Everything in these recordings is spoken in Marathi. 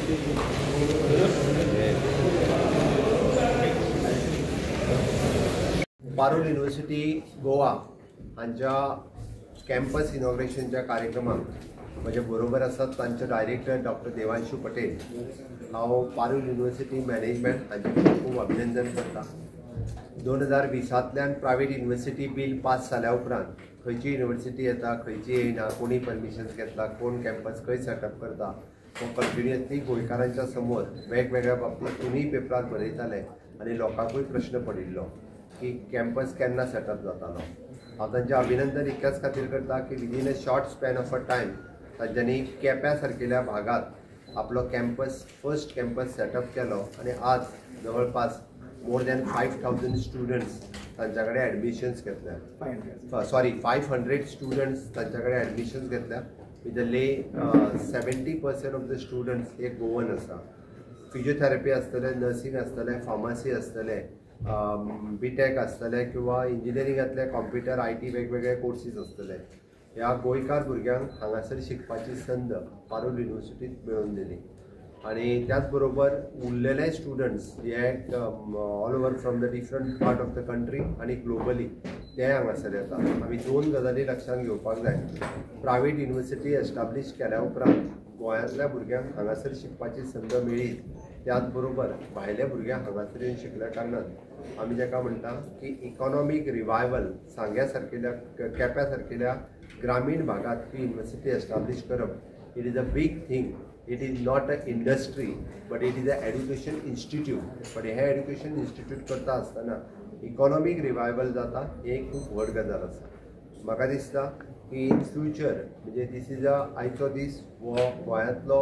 पारुल युनिवर्सिटी गोवा हांच्या कॅम्पस इनॉग्रेशनच्या कार्यक्रमाक म्हजे बरोबर आसात तांचे डायरेक्टर डॉक्टर देवांशू पटेल। हांव पारुल युनिवर्सिटी मॅनेजमेंट हांचे खूब अभिनंदन करता। 2020तल्यान प्रायवेट युनिवर्सिटी बिल पास जाल्या उपरांत खंयची युनिवर्सिटी येता खंयची येयना, कोणी परमिशन्स घेतला, कोण कॅम्पस खंय सेटअप करता, हो कंटिन्युअसली गोंयकारांच्या समोर वेगवेगळ्या बाबतींत तुमी पेपरार बरयताले आनी लोकांकूय प्रश्न पडिल्लो की कॅम्पस केन्ना सेटअप जातालो। हांव तांचें अभिनंदन इतक्याच खातीर करता की within a short span of a time तांच्यांनी केप्यां सारकेल्या भागात आपलो कॅम्पस फर्स्ट कॅम्पस सेटअप केलो आनी आज जवळपास मोर दॅन 5000 स्टुडंट्स तांच्या कडेन एडमिशन्स घेतल्या। 500 स्टुडंट्स तांच्या कडेन एडमिशन्स घेतल्या। भितरले 70% ऑफ द स्टुडंट्स हे गोवन आसा। फिजिओथेरपी आसतले, नर्सिंग आसतले, फार्मसी आसतले, बीटेक आसतले किंवा इंजिनियरिंगातले कॉम्प्युटर IT वेगवेगळे कोर्सीस आसतले। ह्या गोंयकार भुरग्यांक हांगासर शिकपाची संद पारुल युनिवर्सिटीत मेळून दिली आनी त्याच बरोबर उरलेले स्टुडंट्स जे all over from the different part of the country आनी ग्लोबली ते हांगासर येता। आमी दोन गजाली लक्षांत घेवपाक जाय। प्रायवेट युनिवर्सिटी एस्टाब्लीश केल्या उपरांत गोंयांतल्या भुरग्यांक हांगासर शिकपाची संद मेळ्ळी, त्याच बरोबर भायल्या भुरग्यांक हांगासर येवन शिकल्या कारणान आमी जाका म्हणटा की इकॉनॉमीक रिवायवल सांग्या सारकेल्या केप्यां सारकेल्या ग्रामीण भागात ही युनिवर्सिटी एस्टाब्लीश करप it is a big thing. It is not a industry but it is a education institute. But हे एड्युकेशन इन्स्टिट्यूट करता आसतना इकॉनॉमीक रिवायवल जाता ही एक खूब व्हड गजाल आसा। म्हाका दिसता की इन फ्युचर म्हणजे दीस इज आयचो दीस हो गोंयांतलो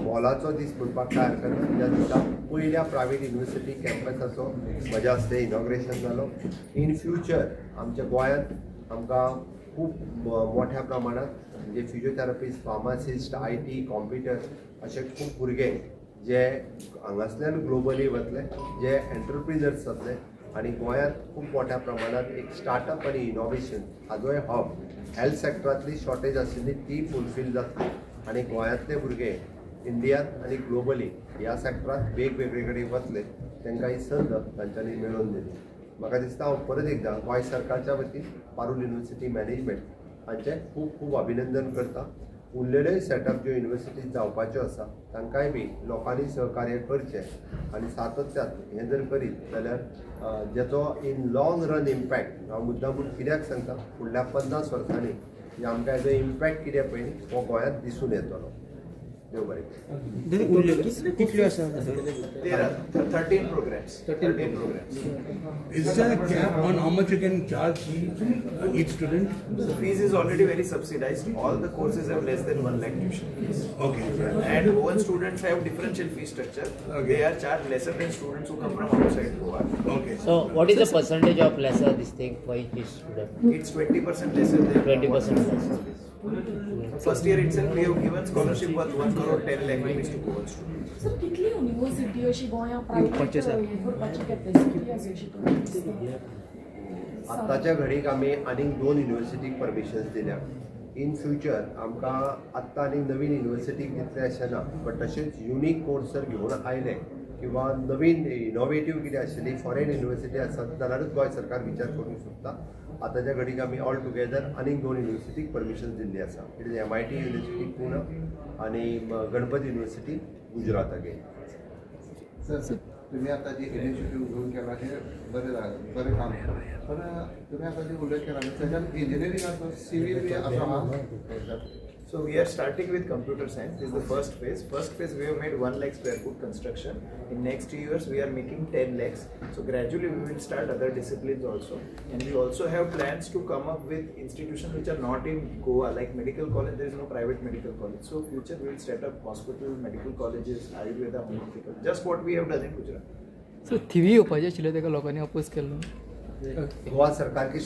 मोलाचो दीस म्हणपाक कांय हरकत ना। ज्या दिसा पयल्या प्रायवेट युनिवर्सिटी कॅम्पसाचो म्हज्या हस्ते इनॉग्रेशन जालो। इन फ्युचर आमच्या गोंयांत आमकां खूब मोठ्या प्रमाणात म्हणजे फिजिओथेरपिस्ट, फार्मासिस्ट, IT, कॉम्प्युटर असे खूब भुरगे जे हांगासल्यान ग्लोबली वतले, जे एंटरप्रिनर्स जातले आनी गोंयांत खूब मोठ्या प्रमाणात एक स्टार्टअप आनी इनोव्हेशन हाजोय हब हेल्थ सेक्टरांतली शॉर्टेज आशिल्ली ती फुलफील जातली आनी गोंयांतले भुरगे इंडियांत आनी ग्लोबली ह्या सेक्टरांत वेगवेगळे कडेन वतले, तांकां ही संद तांच्यांनी मेळोवन दिली। म्हाका दिसता हांव परत एकदां गोंय सरकारच्या वतीन पारुल युनिवर्सिटी मॅनेजमेंट हांचें खूब खूब अभिनंदन करता। उरलेले सेटअप ज्यो युनिवर्सिटीज जावपाच्यो आसा तांकांय बी लोकांनी सहकार्य करचें आनी सातत्यान हें जर करीत जाल्यार जेचो इन लॉंग रन इम्पॅक्ट हांव मुद्दामून कित्याक सांगता फुडल्या 50 वर्सांनी जे आमकां हेजो इम्पॅक्ट कितें पळय हो गोंयांत दिसून येतलो। देव बरें। 13 programs. Is there a cap on how much you can charge each student? The fees is already very subsidized. All the courses have less than 1 lakh tuition fees. Okay. And Goan students have differential fee structure. Okay. They are charged lesser than students who come from outside Goa. Okay. So what is the percentage of lesser this thing for each student? It's 20% lesser than 20% lesser. First year itself we have given scholarship worth 1 crore 10 lakh rupees to Goan students. Sir कितली युनिवर्सिटी अशी गोंया प्रायवेट करपाची कॅपॅसिटी आसा अशी तुमकां दिसता? आत्ताच्या घडीक आमी आनीक 2 युनिवर्सिटीक परमिशन्स दिल्या। इन फ्युचर आमकां आत्तां आनीक नवीन युनिवर्सिटीक दितले अशें ना, बट तशेंच युनीक कोर्स जर घेवन आयले किंवा नवीन इनोवेटीव कितें आशिल्ली फॉरेन युनिवर्सिटी आसत जाल्यारूच गोंय सरकार विचार करूंक शकता। आतांच्या घडीक आमी ऑल टुगेदर आनीक 2 युनिवर्सिटीक परमिशन दिल्ली आसा। It is MIT university Pune आनी Ganpat university Gujarat again. Sir तुम्ही आता जी इनिशिएटिव्ह घेऊन केला हे बरे काम केलं, पण तुम्ही आता जे उल्लेख केला त्याच्यात इंजिनिअरिंग असं सिव्हिल असं हा So we are starting with computer science. This is the first phase. First phase we have made 1 lakh square foot construction. In next 2 years we are making 10 lakhs. So gradually we will start other disciplines also. And we also have plans to come up with institutions which are not in Goa, like medical college. There is no private medical college. So future we will set up hospital, medical colleges, Ayurveda, homeopathy. Just what we have done in Gujarat. So Thivim येवपाचें आशिल्लें ताका लोकांनी अपोज केलो। गोवा सरकार की